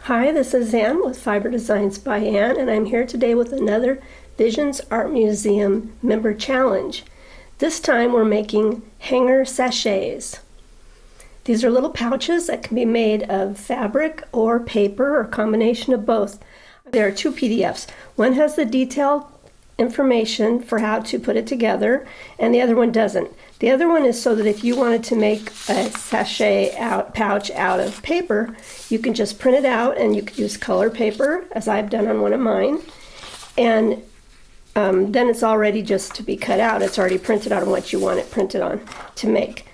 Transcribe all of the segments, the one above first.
Hi, this is Ann with Fiber Designs by Ann, and I'm here today with another Visions Art Museum member challenge. This time we're making hanger sachets. These are little pouches that can be made of fabric or paper or a combination of both. There are two PDFs. One has the detailed information for how to put it together, and the other one doesn't. The other one is so that if you wanted to make a sachet pouch out of paper, you can just print it out, and you could use color paper, as I've done on one of mine, and then it's all ready just to be cut out. It's already printed out on what you want it printed on to make.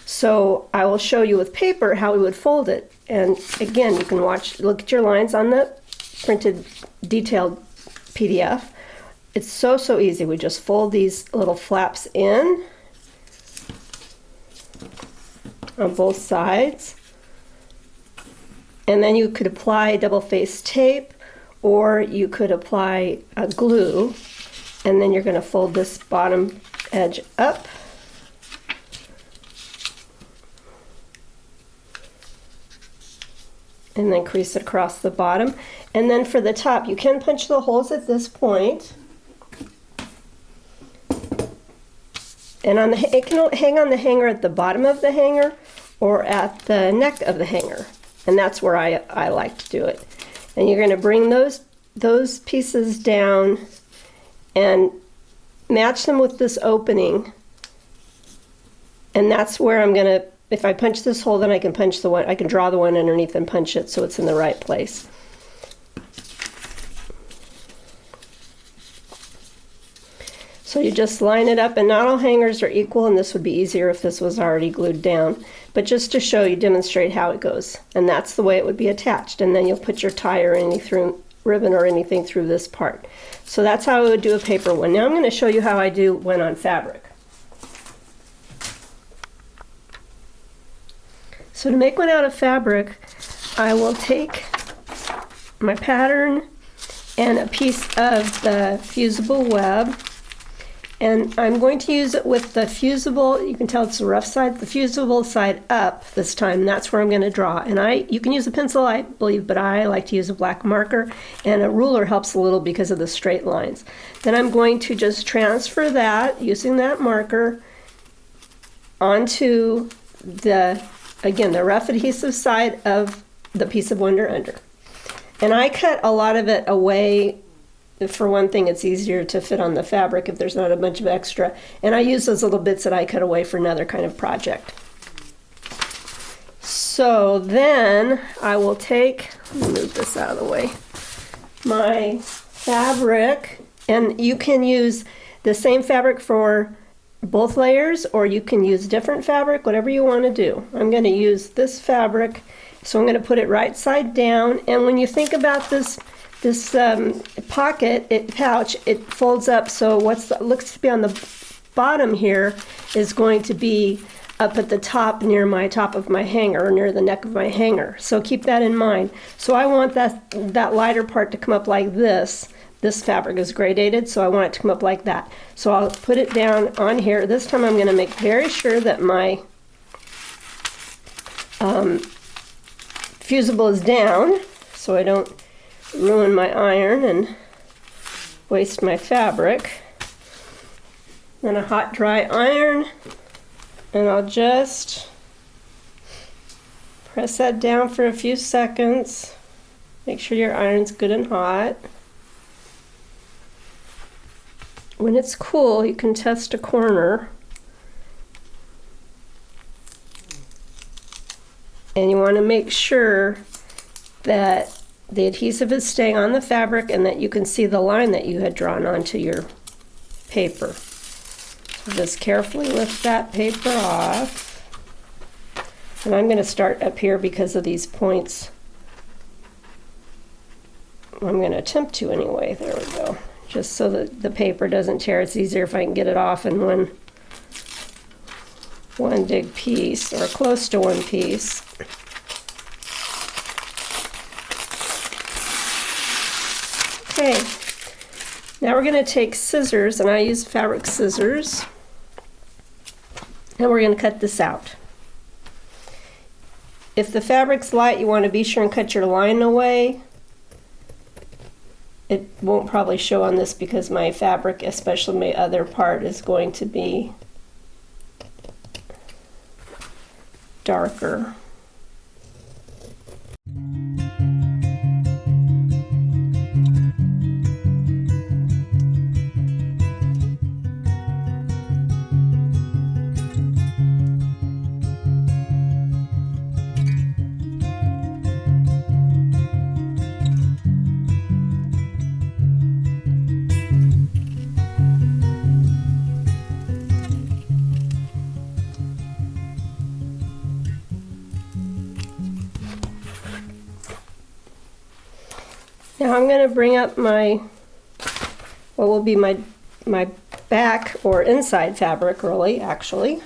So I will show you with paper how we would fold it, and again, you can look at your lines on the printed detailed PDF. It's so easy. We just fold these little flaps in on both sides, and then you could apply double-faced tape, or you could apply a glue, and then you're going to fold this bottom edge up, and then crease it across the bottom. And then for the top, you can punch the holes at this point. And it can hang on the hanger at the bottom of the hanger or at the neck of the hanger. And that's where I like to do it. And you're going to bring those pieces down and match them with this opening. And that's where I'm going to, if I punch this hole, then I can punch the one, I can draw the one underneath and punch it so it's in the right place. So you just line it up, and not all hangers are equal, and this would be easier if this was already glued down. But just to show you, demonstrate how it goes. And that's the way it would be attached. And then you'll put your tie or any ribbon or anything through this part. So that's how I would do a paper one. Now I'm going to show you how I do one on fabric. So to make one out of fabric, I will take my pattern and a piece of the fusible web, and I'm going to use it with the fusible, you can tell it's the rough side, the fusible side up this time. That's where I'm going to draw. And you can use a pencil, I believe, but I like to use a black marker, and a ruler helps a little because of the straight lines. Then I'm going to just transfer that, using that marker, onto the rough adhesive side of the piece of Wonder Under. And I cut a lot of it away. For one thing, it's easier to fit on the fabric if there's not a bunch of extra. And I use those little bits that I cut away for another kind of project. So then I will take, let me move this out of the way, my fabric, and you can use the same fabric for both layers, or you can use different fabric, whatever you want to do. I'm going to use this fabric, so I'm going to put it right side down. And when you think about this pouch, it folds up, so looks to be on the bottom here is going to be up at the top near my top of my hanger, or near the neck of my hanger. So keep that in mind. So I want that lighter part to come up like this. This fabric is gradated, so I want it to come up like that. So I'll put it down on here. This time I'm going to make very sure that my fusible is down, so I don't ruin my iron and waste my fabric. Then a hot, dry iron, and I'll just press that down for a few seconds. Make sure your iron's good and hot. When it's cool, you can test a corner. And you want to make sure that the adhesive is staying on the fabric and that you can see the line that you had drawn onto your paper. So just carefully lift that paper off. And I'm going to start up here because of these points. I'm going to attempt to anyway. There we go. Just so that the paper doesn't tear. It's easier if I can get it off in one big piece, or close to one piece. Okay, now we're going to take scissors, and I use fabric scissors, and we're going to cut this out. If the fabric's light, you want to be sure and cut your line away. It won't probably show on this because my fabric, especially my other part, is going to be darker. Now I'm going to bring up my, what will be my back or inside fabric, really, actually.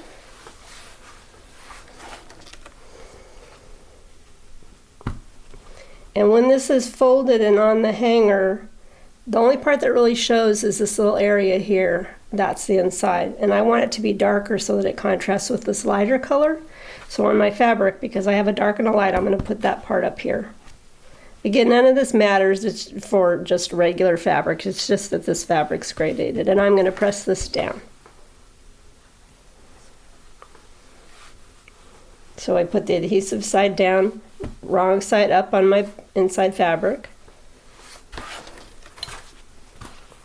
And when this is folded and on the hanger, the only part that really shows is this little area here. That's the inside. And I want it to be darker so that it contrasts with this lighter color. So on my fabric, because I have a dark and a light, I'm going to put that part up here. Again, none of this matters. It's for just regular fabric. It's just that this fabric's gradated. And I'm going to press this down. So I put the adhesive side down, wrong side up on my inside fabric.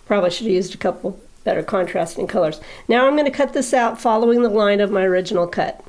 Probably should have used a couple better contrasting colors. Now I'm going to cut this out following the line of my original cut.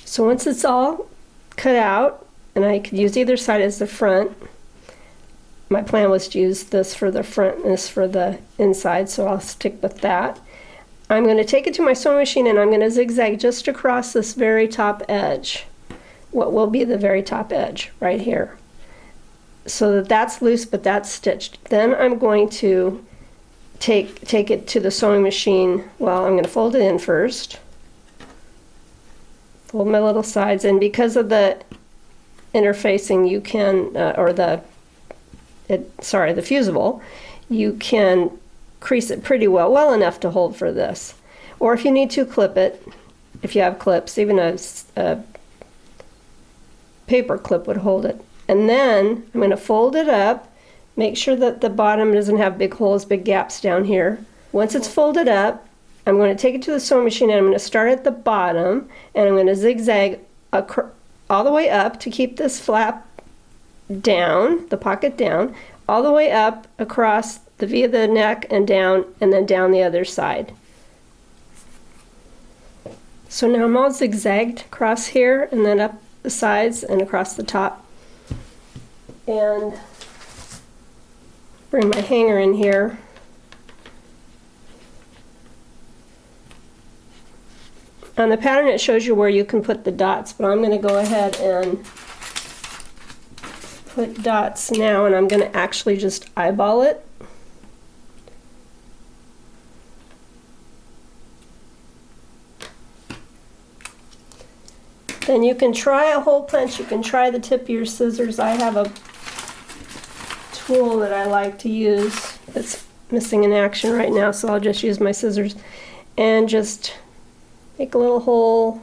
So once it's all cut out, and I could use either side as the front, my plan was to use this for the front and this for the inside, so I'll stick with that. I'm going to take it to my sewing machine and I'm going to zigzag just across this very top edge, what will be the very top edge right here, so that that's loose but that's stitched. Then I'm going to take it to the sewing machine. Well, I'm going to fold it in first. Fold my little sides, and because of the interfacing, you can, the fusible, you can crease it pretty well enough to hold for this. Or if you need to, clip it. If you have clips, even a paper clip would hold it. And then I'm going to fold it up, make sure that the bottom doesn't have big holes, big gaps down here. Once it's folded up, I'm going to take it to the sewing machine and I'm going to start at the bottom and I'm going to zigzag all the way up to keep this flap down, the pocket down, all the way up across the V of the neck and then down the other side. So now I'm all zigzagged across here and then up the sides and across the top. And bring my hanger in here. On the pattern it shows you where you can put the dots, but I'm going to go ahead and put dots now, and I'm going to actually just eyeball it. Then you can try a hole punch, you can try the tip of your scissors. I have a tool that I like to use that's missing in action right now, so I'll just use my scissors and just make a little hole.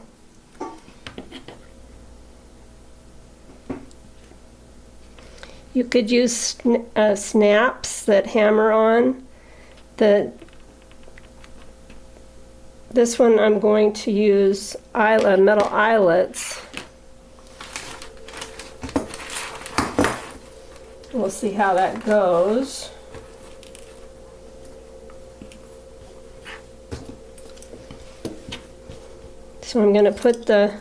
You could use snaps that hammer on. This one I'm going to use metal eyelets. We'll see how that goes. So I'm going to put the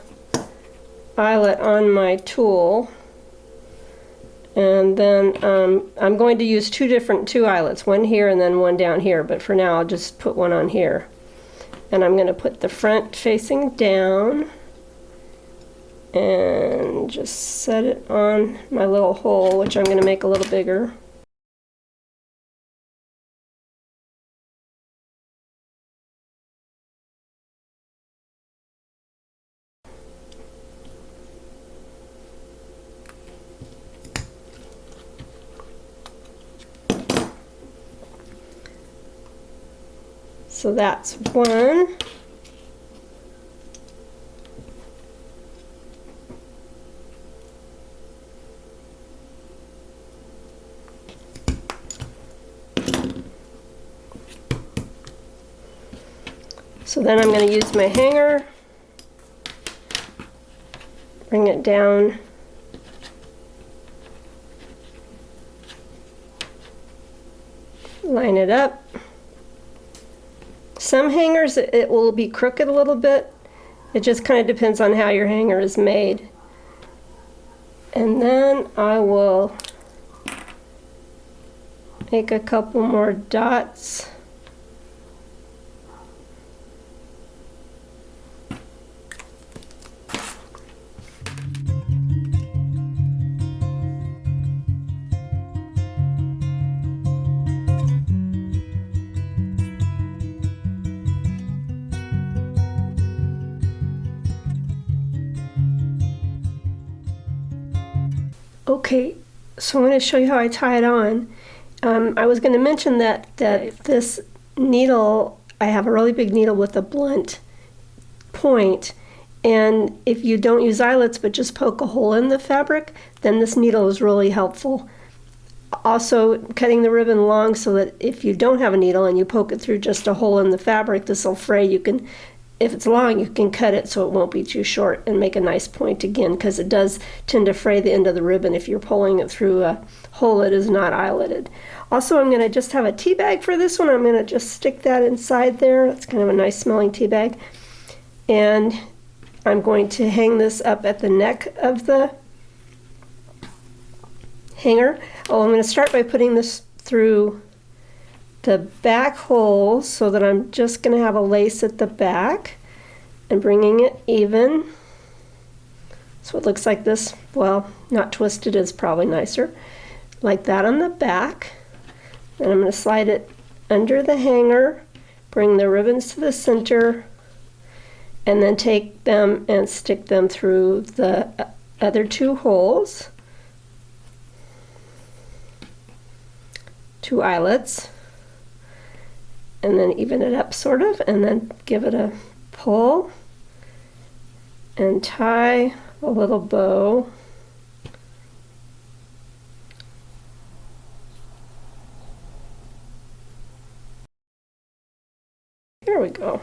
eyelet on my tool, and then I'm going to use two eyelets, one here and then one down here, but for now I'll just put one on here. And I'm going to put the front facing down, and just set it on my little hole, which I'm going to make a little bigger. So that's one. So then I'm going to use my hanger, bring it down, line it up. Some hangers it will be crooked a little bit. It just kind of depends on how your hanger is made. And then I will make a couple more dots. Okay, so I'm going to show you how I tie it on. I was going to mention that this needle, I have a really big needle with a blunt point, and if you don't use eyelets but just poke a hole in the fabric, then this needle is really helpful. Also, cutting the ribbon long so that if you don't have a needle and you poke it through just a hole in the fabric, this will fray. You can, if it's long, you can cut it so it won't be too short and make a nice point again, because it does tend to fray the end of the ribbon if you're pulling it through a hole that is not eyeletted. Also, I'm going to just have a tea bag for this one. I'm going to just stick that inside there. That's kind of a nice smelling tea bag. And I'm going to hang this up at the neck of the hanger. Oh, I'm going to start by putting this through the back hole so that I'm just going to have a lace at the back and bringing it even. So it looks like this. Well, not twisted is probably nicer. Like that on the back. Then I'm going to slide it under the hanger, bring the ribbons to the center, and then take them and stick them through the other two holes. Two eyelets. And then even it up sort of, and then give it a pull and tie a little bow. There we go.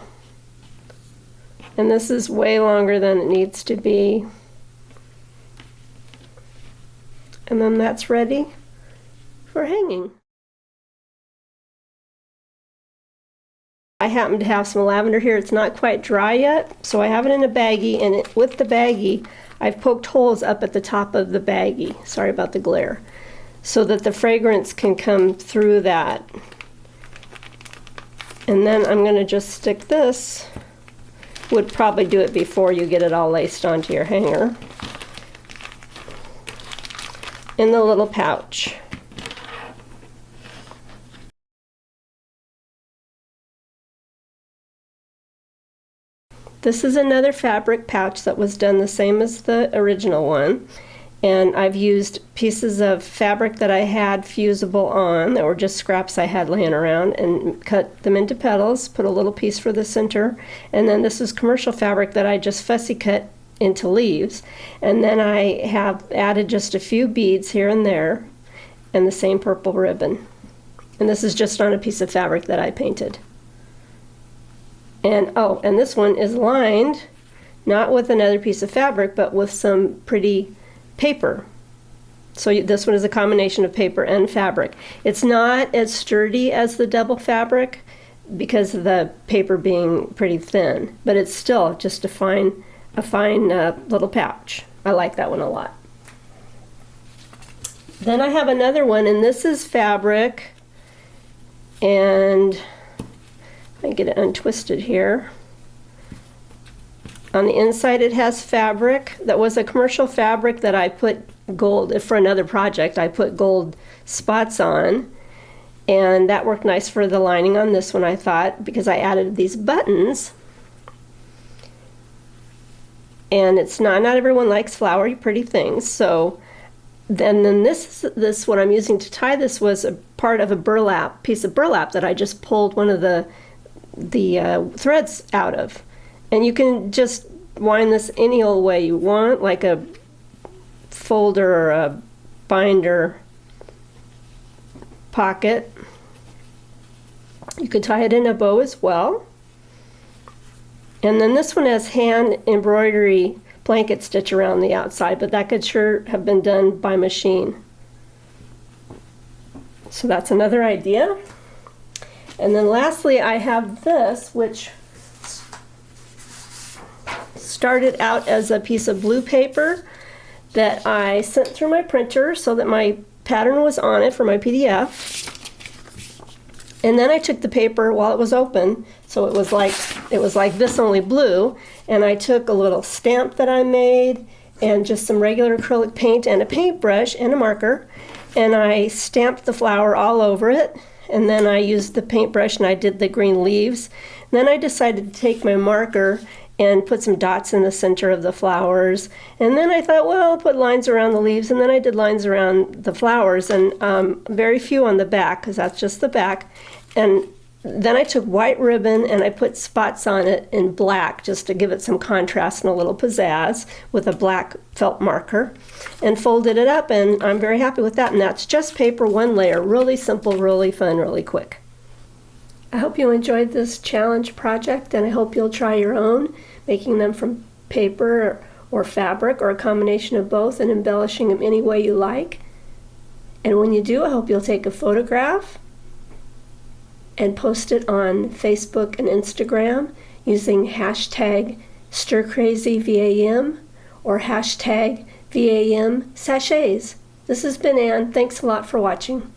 And this is way longer than it needs to be. And then that's ready for hanging. I happen to have some lavender here. It's not quite dry yet, so I have it in a baggie, and with the baggie, I've poked holes up at the top of the baggie. Sorry about the glare. So that the fragrance can come through that. And then I'm going to just stick this. Would probably do it before you get it all laced onto your hanger. In the little pouch. This is another fabric pouch that was done the same as the original one, and I've used pieces of fabric that I had fusible on that were just scraps I had laying around, and cut them into petals, put a little piece for the center, and then this is commercial fabric that I just fussy cut into leaves, and then I have added just a few beads here and there and the same purple ribbon, and this is just on a piece of fabric that I painted. And oh, and this one is lined not with another piece of fabric, but with some pretty paper. So this one is a combination of paper and fabric. It's not as sturdy as the double fabric because of the paper being pretty thin, but it's still just a fine little pouch. I like that one a lot. Then I have another one, and this is fabric, and I get it untwisted here. On the inside it has fabric. That was a commercial fabric that I put gold, for another project, I put gold spots on. And that worked nice for the lining on this one, I thought, because I added these buttons. And it's not everyone likes flowery, pretty things. So then this what I'm using to tie this was a part of a piece of burlap that I just pulled one of the threads out of. And you can just wind this any old way you want, like a folder or a binder pocket. You could tie it in a bow as well. And then this one has hand embroidery blanket stitch around the outside, but that could sure have been done by machine. So that's another idea. And then lastly, I have this, which started out as a piece of blue paper that I sent through my printer so that my pattern was on it for my PDF. And then I took the paper while it was open, so it was like this, only blue, and I took a little stamp that I made and just some regular acrylic paint and a paintbrush and a marker, and I stamped the flower all over it, and then I used the paintbrush and I did the green leaves. And then I decided to take my marker and put some dots in the center of the flowers. And then I thought, well, I'll put lines around the leaves, and then I did lines around the flowers, and very few on the back, because that's just the back. And then I took white ribbon and I put spots on it in black just to give it some contrast and a little pizzazz with a black felt marker, and folded it up, and I'm very happy with that. And that's just paper, one layer, really simple, really fun, really quick. I hope you enjoyed this challenge project, and I hope you'll try your own, making them from paper or fabric or a combination of both, and embellishing them any way you like. And when you do, I hope you'll take a photograph and post it on Facebook and Instagram using hashtag StirCrazyVAM or hashtag VAM Sachets. This has been Ann. Thanks a lot for watching.